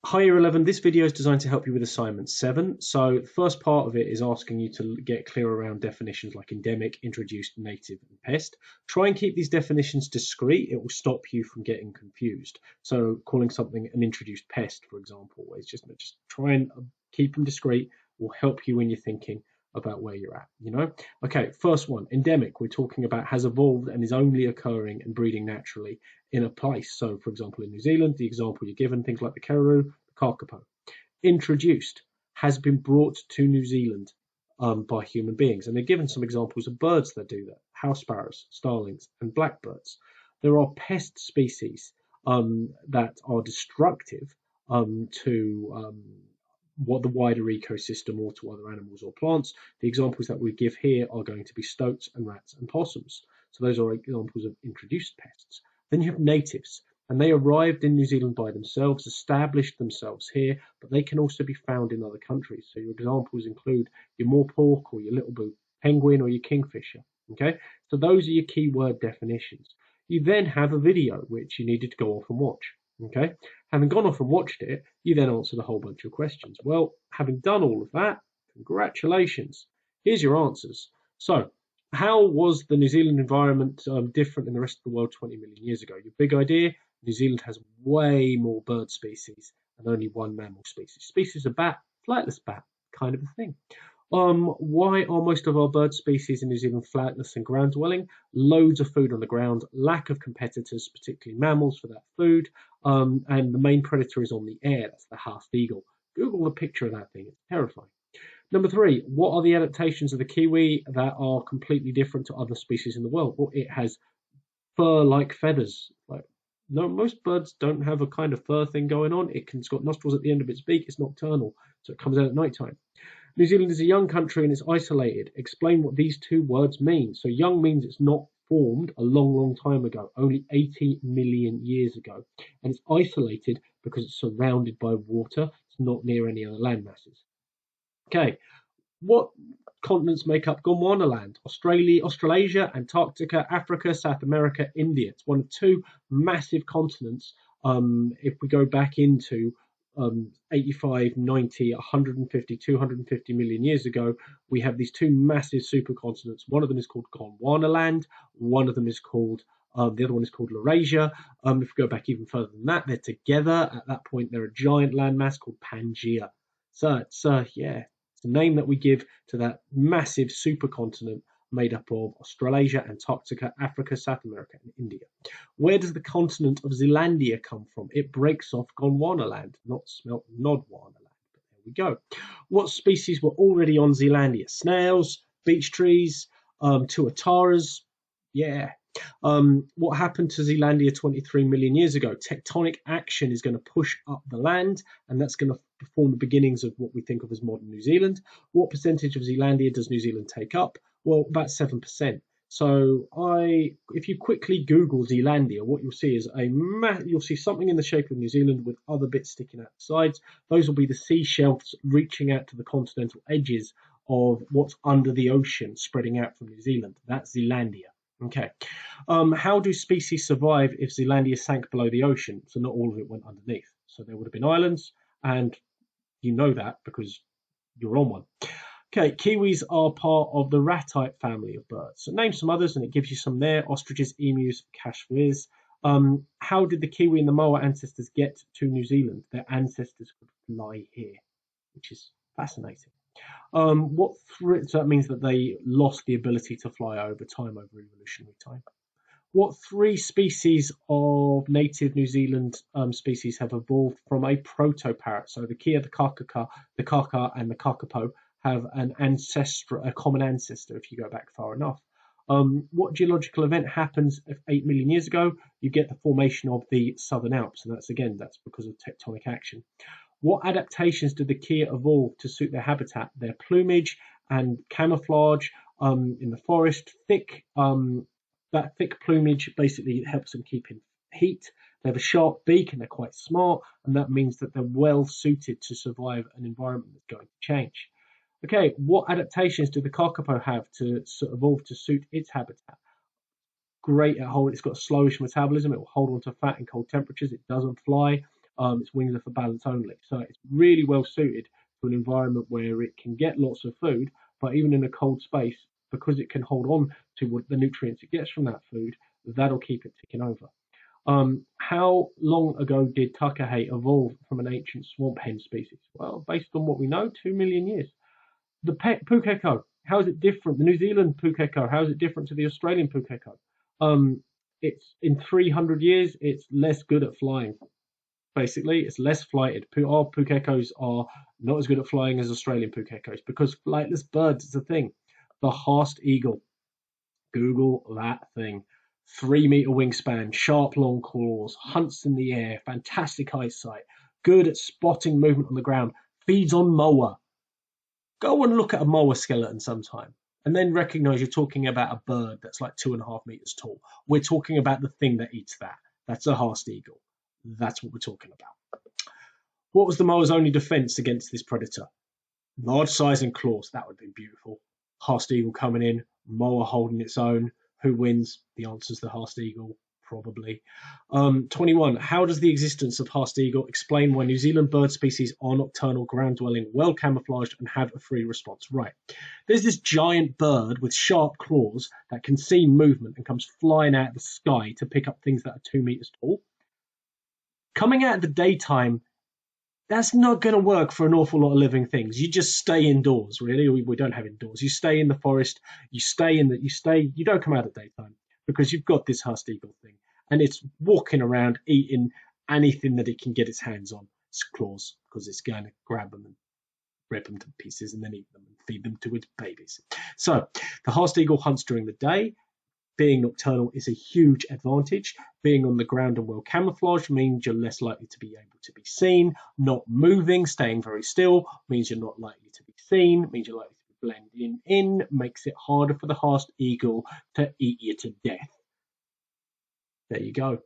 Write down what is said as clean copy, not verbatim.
Hi Year 11, this video is designed to help you with assignment 7. So the first part of it is asking you to get clear around definitions like endemic, introduced, native and pest. Try and keep these definitions discrete, it will stop you from getting confused. So calling something an introduced pest, for example, is just try and keep them discrete, will help you when you're thinking about where you're at. Okay, first one, endemic, we're talking about has evolved and is only occurring and breeding naturally in a place. So, for example, in New Zealand, the example you're given, things like the karoo, the kakapo. Introduced has been brought to New Zealand by human beings, and they're given some examples of birds that do that: house sparrows, starlings, and blackbirds. There are pest species that are destructive to what the wider ecosystem or to other animals or plants. The examples that we give here are going to be stoats and rats and possums. So those are examples of introduced pests. Then you have natives, and they arrived in New Zealand by themselves, established themselves here, but they can also be found in other countries. So your examples include your moorpork or your little blue penguin or your kingfisher. Okay, so those are your keyword definitions. You then have a video which you needed to go off and watch. Okay, having gone off and watched it, you then answered a whole bunch of questions. Well, having done all of that, congratulations. Here's your answers. So, how was the New Zealand environment different than the rest of the world 20 million years ago? Your big idea: New Zealand has way more bird species and only one mammal species. Species of bat, flightless bat, kind of a thing. Why are most of our bird species in New Zealand flightless and ground dwelling? Loads of food on the ground, lack of competitors, particularly mammals, for that food, and the main predator is on the air. That's the half eagle. Google a picture of that thing; it's terrifying. Number three, what are the adaptations of the kiwi that are completely different to other species in the world? Well, it has fur-like feathers. Like, no, most birds don't have a kind of fur thing going on. It's got nostrils at the end of its beak. It's nocturnal, so it comes out at night time. New Zealand is a young country and it's isolated. Explain what these two words mean. So young means it's not formed a long, long time ago, only 80 million years ago. And it's isolated because it's surrounded by water. It's not near any other land masses. Okay, what continents make up Gondwanaland? Australasia, Antarctica, Africa, South America, India. It's one of two massive continents. If we go back into 85, 90, 150, 250 million years ago, we have these two massive supercontinents. One of them is called Gondwanaland. One of them is called the other one is called Laurasia. If we go back even further than that, they're together. At that point, they're a giant landmass called Pangaea. So it's it's a name that we give to that massive supercontinent made up of Australasia, Antarctica, Africa, South America, and India. Where does the continent of Zealandia come from? It breaks off Gondwanaland, not smelt Nodwanaland. But there we go. What species were already on Zealandia? Snails, beech trees, tuataras. Yeah. What happened to Zealandia 23 million years ago? Tectonic action is going to push up the land, and that's going to form the beginnings of what we think of as modern New Zealand. What percentage of Zealandia does New Zealand take up? Well, about 7%. So if you quickly Google Zealandia, what you'll see is you'll see something in the shape of New Zealand with other bits sticking out the sides. Those will be the sea shelves reaching out to the continental edges of what's under the ocean, spreading out from New Zealand. That's Zealandia. Okay. How do species survive if Zealandia sank below the ocean? So not all of it went underneath. So there would have been islands, and you know that because you're on one. Okay, kiwis are part of the ratite family of birds. So name some others, and it gives you some there: ostriches, emus, cashmeres. How did the kiwi and the moa ancestors get to New Zealand? Their ancestors could fly here, which is fascinating. So that means that they lost the ability to fly over time, over evolutionary time. What three species of native New Zealand species have evolved from a proto-parrot? So the kea, the kaka, and the kakapo have a common ancestor if you go back far enough. What geological event happens 8 million years ago? You get the formation of the Southern Alps, and that's because of tectonic action. What adaptations did the kea evolve to suit their habitat? Their plumage and camouflage in the forest. That thick plumage basically helps them keep in heat. They have a sharp beak and they're quite smart, and that means that they're well suited to survive an environment that's going to change. Okay, what adaptations did the kakapo have to evolve to suit its habitat? Great at holding. It's got a slowish metabolism. It will hold on to fat in cold temperatures. It doesn't fly. Its wings are for balance only. So it's really well suited to an environment where it can get lots of food, but even in a cold space, because it can hold on to what the nutrients it gets from that food, that'll keep it ticking over. How long ago did Takahe evolve from an ancient swamp hen species? Well, based on what we know, 2 million years. The pukeko, how is it different? The New Zealand pukeko, how is it different to the Australian pukeko? It's in 300 years, it's less good at flying. Basically, it's less flighted. Our pukekos are not as good at flying as Australian pukekos because flightless birds is a thing. The Haast eagle, Google that thing. 3 meter wingspan, sharp long claws, hunts in the air, fantastic eyesight, good at spotting movement on the ground, feeds on moa. Go and look at a moa skeleton sometime and then recognize you're talking about a bird that's like 2.5 meters tall. We're talking about the thing that eats that. That's a Haast eagle. That's what we're talking about. What was the moa's only defense against this predator? Large size and claws. That would have been beautiful. Haast eagle coming in, moa holding its own. Who wins? The answer's the Haast eagle, probably. 21. How does the existence of Haast eagle explain why New Zealand bird species are nocturnal, ground-dwelling, well camouflaged, and have a free response? Right. There's this giant bird with sharp claws that can see movement and comes flying out of the sky to pick up things that are 2 meters tall. Coming out of the daytime, that's not going to work for an awful lot of living things. You just stay indoors, really. We don't have indoors. You stay in the forest. You don't come out at daytime because you've got this Haast eagle thing, and it's walking around eating anything that it can get its hands on. Its claws, because it's going to grab them and rip them to pieces and then eat them and feed them to its babies. So the Haast eagle hunts during the day. Being nocturnal is a huge advantage. Being on the ground and well camouflaged means you're less likely to be able to be seen. Not moving, staying very still, means you're not likely to be seen, means you're likely to be blending in, makes it harder for the Haast eagle to eat you to death. There you go.